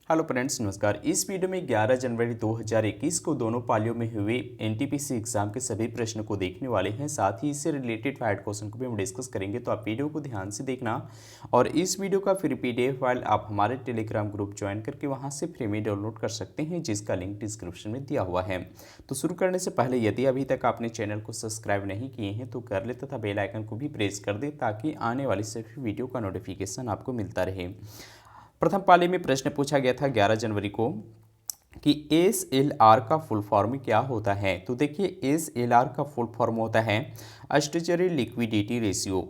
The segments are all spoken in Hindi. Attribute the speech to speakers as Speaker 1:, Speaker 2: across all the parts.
Speaker 1: हेलो फ्रेंड्स, नमस्कार। इस वीडियो में 11 जनवरी 2021 को दोनों पालियों में हुए एनटीपीसी एग्जाम के सभी प्रश्नों को देखने वाले हैं। साथ ही इससे रिलेटेड फाइड क्वेश्चन को भी हम डिस्कस करेंगे, तो आप वीडियो को ध्यान से देखना। और इस वीडियो का फिर पीडीएफ फाइल आप हमारे टेलीग्राम ग्रुप ज्वाइन करके वहां से फ्री में डाउनलोड कर सकते हैं, जिसका लिंक डिस्क्रिप्शन में दिया हुआ है। तो शुरू करने से पहले यदि अभी तक आपने चैनल को सब्सक्राइब नहीं किए हैं तो कर ले तथा बेल आइकन को भी प्रेस कर दे, ताकि आने वाली सभी वीडियो का नोटिफिकेशन आपको मिलता रहे। प्रथम पाली में प्रश्न पूछा गया था 11 जनवरी को कि एसएलआर का फुल फॉर्म क्या होता है। तो देखिए, एसएलआर का फुल फॉर्म होता है स्ट्रेचरी लिक्विडिटी रेशियो।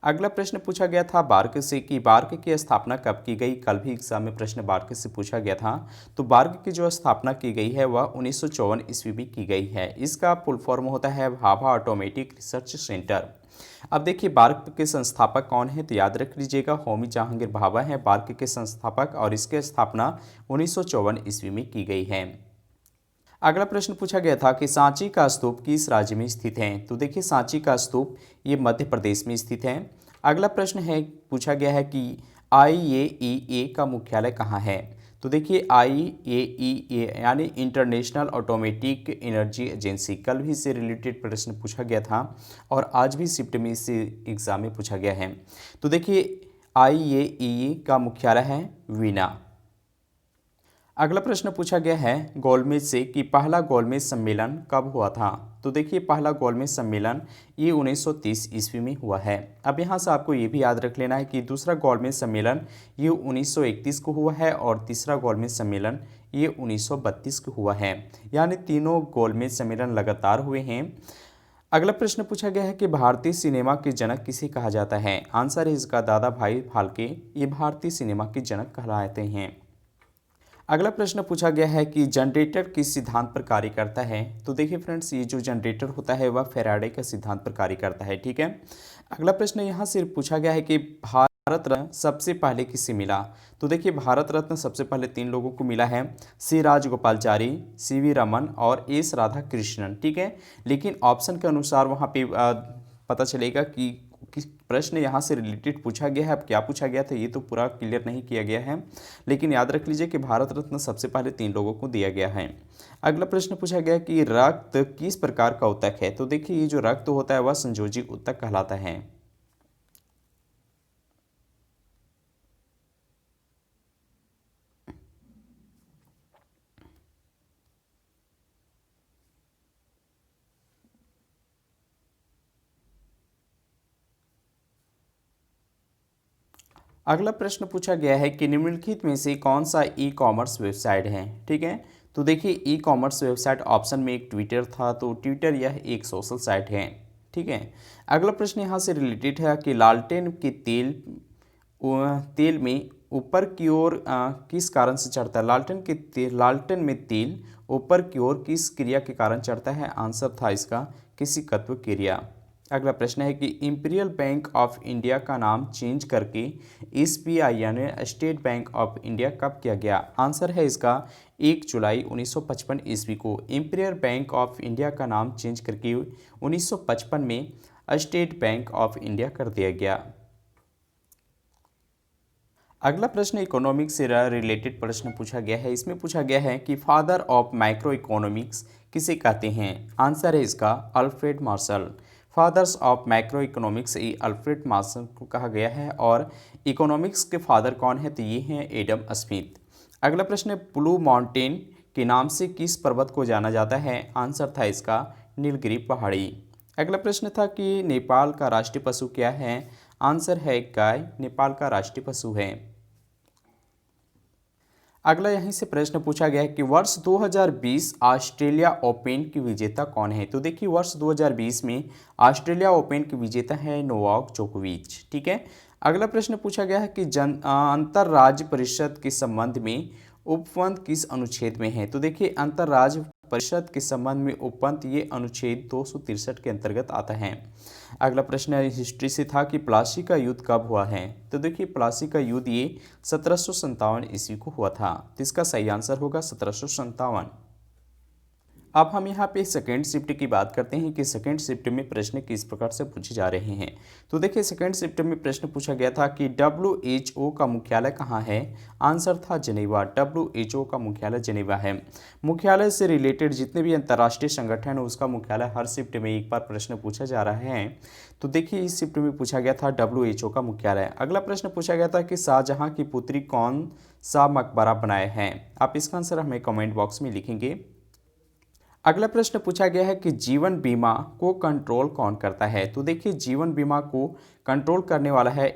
Speaker 1: अगला प्रश्न पूछा गया था बार्क से कि बार्क की स्थापना कब की गई। कल भी एग्जाम में प्रश्न बार्क से पूछा गया था। तो बार्क की जो स्थापना की गई है वह 1954 ईस्वी में की गई है। इसका फुल फॉर्म होता है भाभा ऑटोमेटिक रिसर्च सेंटर। अब देखिए, बार्क के संस्थापक कौन है, तो याद रख लीजिएगा होमी जहांगीर भाभा है बार्क के संस्थापक, और इसकी स्थापना 1954 ईस्वी में की गई है। अगला प्रश्न पूछा गया था कि सांची का स्तूप किस राज्य में स्थित है। तो देखिए, सांची का स्तूप ये मध्य प्रदेश में स्थित है। अगला प्रश्न है पूछा गया है कि IAEA का मुख्यालय कहाँ है। तो देखिए, IAEA यानी इंटरनेशनल ऑटोमेटिक एनर्जी एजेंसी, कल भी इससे रिलेटेड प्रश्न पूछा गया था और आज भी शिफ्ट में इससे एग्जाम में पूछा गया है। तो देखिए, IAEA का मुख्यालय है वीना। अगला प्रश्न पूछा गया है गोलमेज से कि पहला गोलमेज सम्मेलन कब हुआ था। तो देखिए, पहला गोलमेज सम्मेलन ये 1930 ईस्वी में हुआ है। अब यहाँ से आपको ये भी याद रख लेना है कि दूसरा गोलमेज सम्मेलन ये 1931 को हुआ है और तीसरा गोलमेज सम्मेलन ये 1932 को हुआ है, यानी तीनों गोलमेज सम्मेलन लगातार हुए हैं। अगला प्रश्न पूछा गया है कि भारतीय सिनेमा के जनक किसे कहा जाता है। आंसर है इसका दादा भाई फाल्के, ये भारतीय सिनेमा के जनक कहलाते हैं। अगला प्रश्न पूछा गया है कि जनरेटर किस सिद्धांत पर कार्य करता है। तो देखिए फ्रेंड्स, ये जो जनरेटर होता है वह फैराडे के सिद्धांत पर कार्य करता है। ठीक है। अगला प्रश्न यहाँ से पूछा गया है कि भारत रत्न सबसे पहले किससे मिला। तो देखिए, भारत रत्न सबसे पहले 3 लोगों को मिला है, सी राजगोपालचारी, CV रमन और एस राधा कृष्णन। ठीक है। लेकिन ऑप्शन के अनुसार वहाँ पे पता चलेगा कि किस प्रश्न यहाँ से रिलेटेड पूछा गया है। अब क्या पूछा गया था ये तो पूरा क्लियर नहीं किया गया है, लेकिन याद रख लीजिए कि भारत रत्न सबसे पहले 3 लोगों को दिया गया है। अगला प्रश्न पूछा गया कि रक्त किस प्रकार का ऊतक है। तो देखिए, ये जो रक्त होता है वह संयोजी ऊतक कहलाता है। अगला प्रश्न पूछा गया है कि निम्नलिखित में से कौन सा ई कॉमर्स वेबसाइट है। ठीक है। तो देखिए, ई कॉमर्स वेबसाइट ऑप्शन में एक ट्विटर था, तो ट्विटर यह एक सोशल साइट है। ठीक है। अगला प्रश्न यहाँ से रिलेटेड है कि लालटेन के तेल में ऊपर की ओर किस कारण से चढ़ता है। लालटेन में तेल ऊपर की ओर किस क्रिया के कारण चढ़ता है। आंसर था इसका किसी कत्व क्रिया। अगला प्रश्न है कि इंपीरियल बैंक ऑफ इंडिया का नाम चेंज करके SBI यानी स्टेट बैंक ऑफ इंडिया कब किया गया। आंसर है इसका 1 जुलाई 1955 ईस्वी को इंपीरियल बैंक ऑफ इंडिया का नाम चेंज करके 1955 में स्टेट बैंक ऑफ इंडिया कर दिया गया। अगला प्रश्न इकोनॉमिक्स से रिलेटेड प्रश्न पूछा गया है। इसमें पूछा गया है कि फादर ऑफ माइक्रो इकोनॉमिक्स किसे कहते हैं। आंसर है इसका Alfred Marshall. Fathers of microeconomics ये अल्फ्रेड मार्शल को कहा गया है। और इकोनॉमिक्स के फादर कौन है, तो ये हैं एडम स्मिथ। अगला प्रश्न है ब्लू माउंटेन के नाम से किस पर्वत को जाना जाता है। आंसर था इसका नीलगिरी पहाड़ी। अगला प्रश्न था कि नेपाल का राष्ट्रीय पशु क्या है। आंसर है गाय नेपाल का राष्ट्रीय पशु है। अगला यहीं से प्रश्न पूछा गया है कि वर्ष 2020 ऑस्ट्रेलिया ओपन की विजेता कौन है। तो देखिए, वर्ष 2020 में ऑस्ट्रेलिया ओपन की विजेता है नोवाक जोकोविच। ठीक है। अगला प्रश्न पूछा गया है कि अंतरराज्य परिषद के संबंध में उपबंध किस अनुच्छेद में है। तो देखिए, अंतरराज्य परिषद के संबंध में उपबंध ये अनुच्छेद 263 के अंतर्गत आता है। अगला प्रश्न हिस्ट्री से था कि प्लासी का युद्ध कब हुआ है। तो देखिए, प्लासी का युद्ध ये 1757 ईस्वी को हुआ था। तो इसका सही आंसर होगा 1757। अब हम यहाँ पे सेकेंड शिफ्ट की बात करते हैं कि सेकेंड शिफ्ट में प्रश्न किस प्रकार से पूछे जा रहे हैं। तो देखिए सेकेंड शिफ्ट में प्रश्न पूछा गया था कि WHO का मुख्यालय कहाँ है। आंसर था जेनेवा। WHO का मुख्यालय जेनेवा है। मुख्यालय से रिलेटेड जितने भी अंतर्राष्ट्रीय संगठन है उसका मुख्यालय हर शिफ्ट में एक बार प्रश्न पूछा जा रहा है। तो देखिए इस शिफ्ट में पूछा गया था WHO का मुख्यालय। अगला प्रश्न पूछा गया था कि शाहजहां की पुत्री कौन सा मकबरा बनाए हैं। आप इसका आंसर हमें कमेंट बॉक्स में लिखेंगे। अगला प्रश्न पूछा गया है कि जीवन बीमा को कंट्रोल कौन करता है। तो देखिए जीवन बीमा को कंट्रोल करने वाला है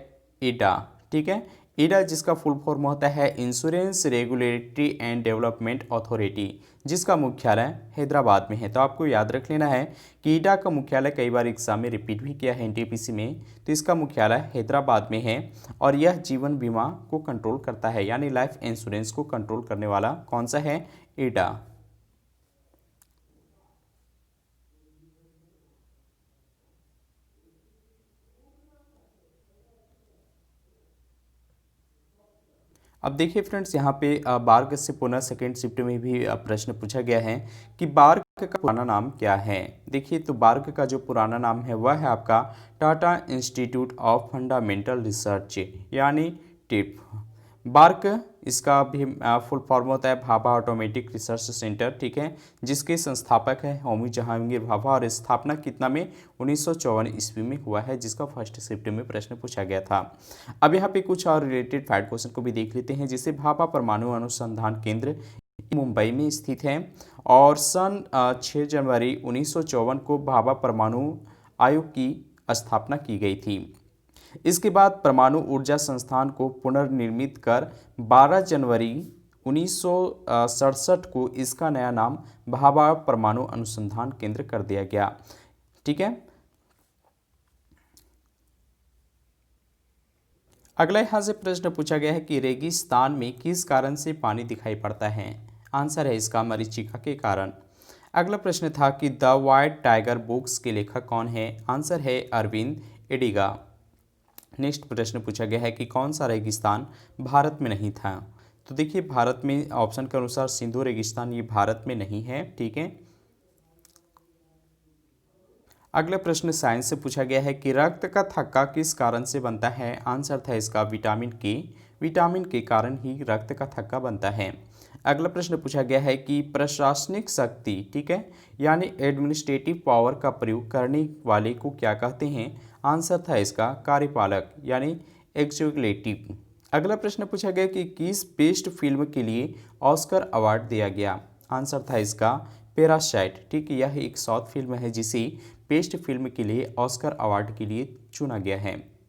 Speaker 1: ईडा। ठीक है, ईडा जिसका फुल फॉर्म होता है insurance regulatory and development authority, जिसका मुख्यालय हैदराबाद में है। तो आपको याद रख लेना है कि ईडा का मुख्यालय कई बार एग्जाम में रिपीट भी किया है एनटीपीसी में। तो इसका मुख्यालय हैदराबाद में है और यह जीवन बीमा को कंट्रोल करता है, यानी लाइफ इंश्योरेंस को कंट्रोल करने वाला कौन सा है, ईडा। अब देखिए फ्रेंड्स यहाँ पे बार्ग से पुनः सेकेंड शिफ्ट में भी प्रश्न पूछा गया है कि बार्ग का पुराना नाम क्या है। देखिए तो बार्ग का जो पुराना नाम है वह है आपका Tata institute of fundamental research, यानी टिप। बार्क इसका भी फुल फॉर्म होता है भाभा ऑटोमेटिक रिसर्च सेंटर। ठीक है, जिसके संस्थापक है होमी जहांगीर भाभा और स्थापना कितना में 1954 ईस्वी में हुआ है, जिसका फर्स्ट शिफ्ट में प्रश्न पूछा गया था। अब यहाँ पे कुछ और रिलेटेड फैक्ट क्वेश्चन को भी देख लेते हैं। जैसे भाभा परमाणु अनुसंधान केंद्र मुंबई में स्थित है और सन 6 जनवरी 1954 को भाभा परमाणु आयोग की स्थापना की गई थी। इसके बाद परमाणु ऊर्जा संस्थान को पुनर्निर्मित कर 12 जनवरी 1967 को इसका नया नाम भाभा परमाणु अनुसंधान केंद्र कर दिया गया। ठीक है, अगला यहाँ से प्रश्न पूछा गया है कि रेगिस्तान में किस कारण से पानी दिखाई पड़ता है। आंसर है इसका मरीचिका के कारण। अगला प्रश्न था कि द व्हाइट टाइगर बुक्स के लेखक कौन है। आंसर है अरविंद एडिगा। नेक्स्ट प्रश्न पूछा गया है कि कौन सा रेगिस्तान भारत में नहीं था। तो देखिए भारत में ऑप्शन के अनुसार सिंधु रेगिस्तान ये भारत में नहीं है। ठीक है, अगला प्रश्न साइंस से पूछा गया है कि रक्त का थक्का किस कारण से बनता है। आंसर था इसका विटामिन के। विटामिन के कारण ही रक्त का थक्का बनता है। अगला प्रश्न पूछा गया है कि प्रशासनिक शक्ति, ठीक है, यानी एडमिनिस्ट्रेटिव पावर का प्रयोग करने वाले को क्या कहते हैं। आंसर था इसका कार्यपालक, यानी एग्जीक्यूटिव। अगला प्रश्न पूछा गया कि किस बेस्ट फिल्म के लिए ऑस्कर अवार्ड दिया गया। आंसर था इसका पैरासाइट। ठीक है, यह एक साउथ फिल्म है जिसे बेस्ट फिल्म के लिए ऑस्कर अवार्ड के लिए चुना गया है।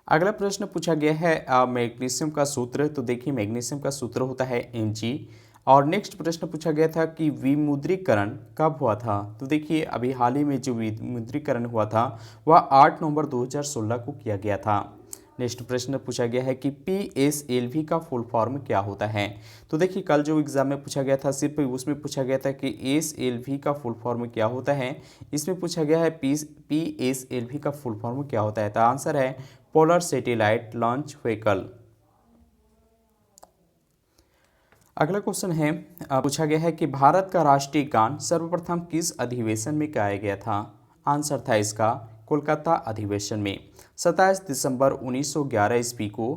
Speaker 1: अगला प्रश्न पूछा गया है मैग्नीशियम का सूत्र। तो देखिए मैग्नीशियम का सूत्र होता है Mg। और नेक्स्ट प्रश्न पूछा गया था कि विमुद्रीकरण कब हुआ था। तो देखिए अभी हाल ही में जो विमुद्रीकरण हुआ था वह 8 नवंबर 2016 को किया गया था। नेक्स्ट प्रश्न पूछा गया है कि PSLV का फुल फॉर्म क्या होता है। तो देखिए कल जो एग्जाम में पूछा गया था सिर्फ उसमें पूछा गया था कि SLV का फुल फॉर्म क्या होता है। इसमें पूछा गया है PSLV का फुल फॉर्म क्या होता है। तो आंसर है पोलर सैटेलाइट लॉन्च व्हीकल। अगला क्वेश्चन है पूछा गया है कि भारत का राष्ट्रीय गान सर्वप्रथम किस अधिवेशन में गाया गया था। आंसर था इसका कोलकाता अधिवेशन में 27 दिसंबर 1911 ईस्वी को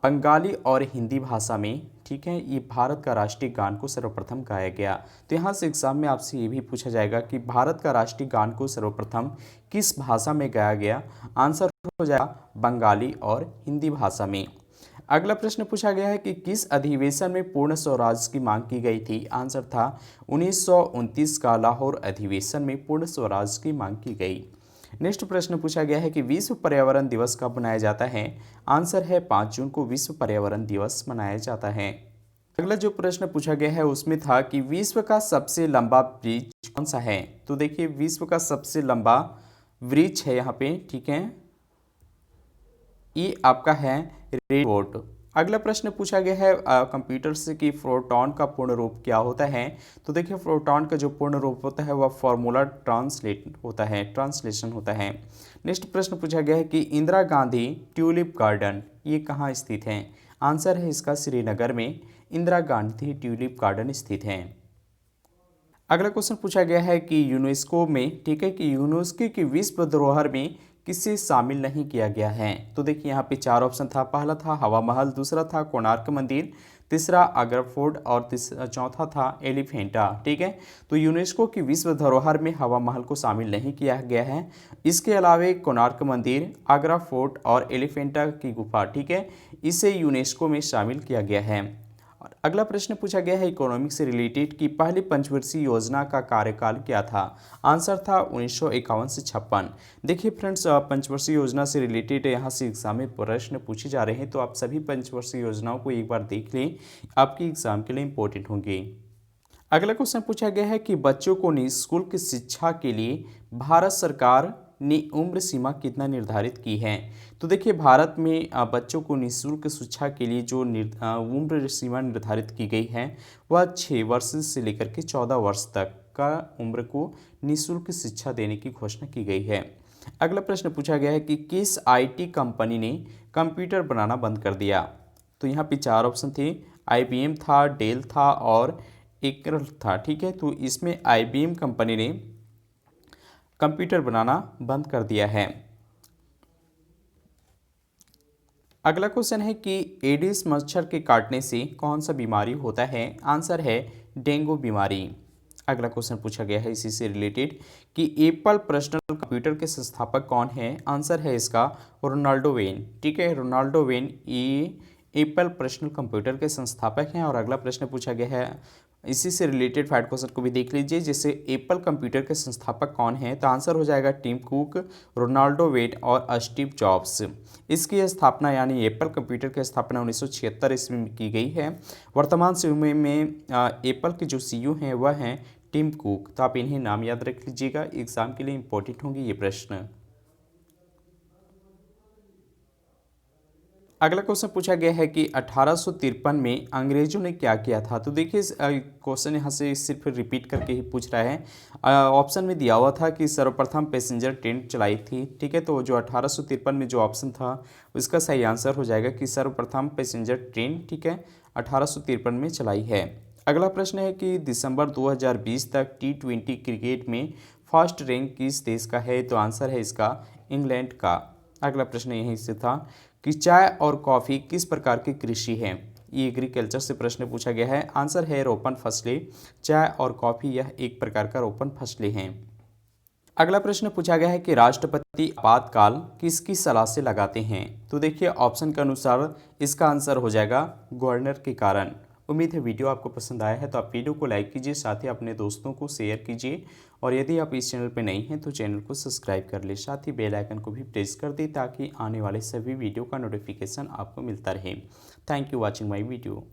Speaker 1: बंगाली और हिंदी भाषा में। ठीक है, ये भारत का राष्ट्रीय गान को सर्वप्रथम गाया गया। तो यहाँ से एग्जाम में आपसे ये भी पूछा जाएगा कि भारत का राष्ट्रीय गान को सर्वप्रथम किस भाषा में गाया गया। आंसर हो जाएगा बंगाली और हिंदी भाषा में। अगला प्रश्न पूछा गया है कि किस अधिवेशन में पूर्ण स्वराज की मांग की गई थी। आंसर था 1929 का लाहौर अधिवेशन में पूर्ण स्वराज की मांग की गई। नेक्स्ट प्रश्न पूछा गया है कि विश्व पर्यावरण दिवस कब मनाया जाता है। आंसर है 5 जून को विश्व पर्यावरण दिवस मनाया जाता है। अगला जो प्रश्न पूछा गया है उसमें था कि विश्व का सबसे लंबा वृक्ष कौन सा है। तो देखिए विश्व का सबसे लंबा वृक्ष है यहाँ पे। ठीक है, ये आपका है रेडवुड। अगला प्रश्न पूछा गया है कंप्यूटर से कि प्रोटॉन का पूर्ण रूप क्या होता है। तो देखिए प्रोटॉन का जो पूर्ण रूप होता है वह फॉर्मूला ट्रांसलेशन होता है। नेक्स्ट प्रश्न पूछा गया है कि इंदिरा गांधी ट्यूलिप गार्डन ये कहाँ स्थित हैं? आंसर है इसका श्रीनगर में इंदिरा गांधी ट्यूलिप गार्डन स्थित है। अगला क्वेश्चन पूछा गया है कि यूनेस्को में, ठीक है, कि यूनेस्को की विश्व धरोहर में किसे शामिल नहीं किया गया है? तो देखिए यहाँ पे 4 ऑप्शन था। पहला था हवा महल, दूसरा था कोणार्क मंदिर, तीसरा आगरा फोर्ट और चौथा था एलिफेंटा। ठीक है, तो यूनेस्को की विश्व धरोहर में हवा महल को शामिल नहीं किया गया है। इसके अलावा कोणार्क मंदिर, आगरा फोर्ट और एलिफेंटा की गुफा, ठीक है, इसे यूनेस्को में शामिल किया गया है। और अगला प्रश्न पूछा गया है इकोनॉमिक्स से रिलेटेड कि पहली पंचवर्षीय योजना का कार्यकाल क्या था? आंसर था 1951 से 56। देखिए फ्रेंड्स, पंचवर्षीय योजना से रिलेटेड यहाँ से एग्जाम में प्रश्न पूछे जा रहे हैं, तो आप सभी पंचवर्षीय योजनाओं को एक बार देख लें, आपकी एग्जाम के लिए इंपॉर्टेंट होंगे। अगला क्वेश्चन पूछा गया है कि बच्चों को निःशुल्क शिक्षा के लिए भारत सरकार ने उम्र सीमा कितना निर्धारित की है? तो देखिए भारत में बच्चों को निःशुल्क शिक्षा के लिए जो उम्र सीमा निर्धारित की गई है वह 6 वर्ष से लेकर के 14 वर्ष तक का उम्र को निःशुल्क शिक्षा देने की घोषणा की गई है। अगला प्रश्न पूछा गया है कि किस आईटी कंपनी ने कंप्यूटर बनाना बंद कर दिया? तो यहाँ पे 4 ऑप्शन थे। आईबीएम था, डेल था और एकल था। ठीक है, तो इसमें आईबीएम कंपनी ने कंप्यूटर बनाना बंद कर दिया है। अगला क्वेश्चन है कि एडिस मच्छर के काटने से कौन सा बीमारी होता है? आंसर है डेंगू बीमारी। अगला क्वेश्चन पूछा गया है इसी से रिलेटेड कि एप्पल पर्सनल कंप्यूटर के संस्थापक कौन है? आंसर है इसका रोनाल्डो वेन। ठीक है, रोनाल्डो वेन ये एप्पल पर्सनल कंप्यूटर के संस्थापक हैं। और अगला प्रश्न पूछा गया है इसी से रिलेटेड फैक्ट क्वेश्चन को भी देख लीजिए, जैसे एप्पल कंप्यूटर के संस्थापक कौन है? तो आंसर हो जाएगा टिम कुक, रोनाल्डो वेन और स्टीव जॉब्स। इसकी स्थापना यानी एप्पल कंप्यूटर की स्थापना 1976 ईस्वी में की गई है। वर्तमान समय में एप्पल के जो सीईओ हैं वह हैं टिम कुक। तो आप इन्हें नाम याद रख लीजिएगा, एग्जाम के लिए इंपॉर्टेंट होंगे ये प्रश्न। अगला क्वेश्चन पूछा गया है कि 1853 में अंग्रेजों ने क्या किया था? तो देखिए क्वेश्चन यहाँ से सिर्फ रिपीट करके ही पूछ रहा है। ऑप्शन में दिया हुआ था कि सर्वप्रथम पैसेंजर ट्रेन चलाई थी। ठीक है, तो जो 1853 में जो ऑप्शन था उसका सही आंसर हो जाएगा कि सर्वप्रथम पैसेंजर ट्रेन, ठीक है, 1853 में चलाई है। अगला प्रश्न है कि दिसंबर 2020 तक T20 क्रिकेट में फर्स्ट रैंक किस देश का है? तो आंसर है इसका इंग्लैंड का। अगला प्रश्न यहीं से था कि चाय और कॉफ़ी किस प्रकार की कृषि है? ये एग्रीकल्चर से प्रश्न पूछा गया है। आंसर है रोपण फसलें। चाय और कॉफ़ी यह एक प्रकार का रोपण फसलें हैं। अगला प्रश्न पूछा गया है कि राष्ट्रपति आपातकाल किसकी सलाह से लगाते हैं? तो देखिए ऑप्शन के अनुसार इसका आंसर हो जाएगा गवर्नर के कारण। उम्मीद है वीडियो आपको पसंद आया है, तो आप वीडियो को लाइक कीजिए, साथ ही अपने दोस्तों को शेयर कीजिए और यदि आप इस चैनल पर नए हैं तो चैनल को सब्सक्राइब कर ले, साथ ही बेल आइकन को भी प्रेस कर दें ताकि आने वाले सभी वीडियो का नोटिफिकेशन आपको मिलता रहे। Thank you watching my video.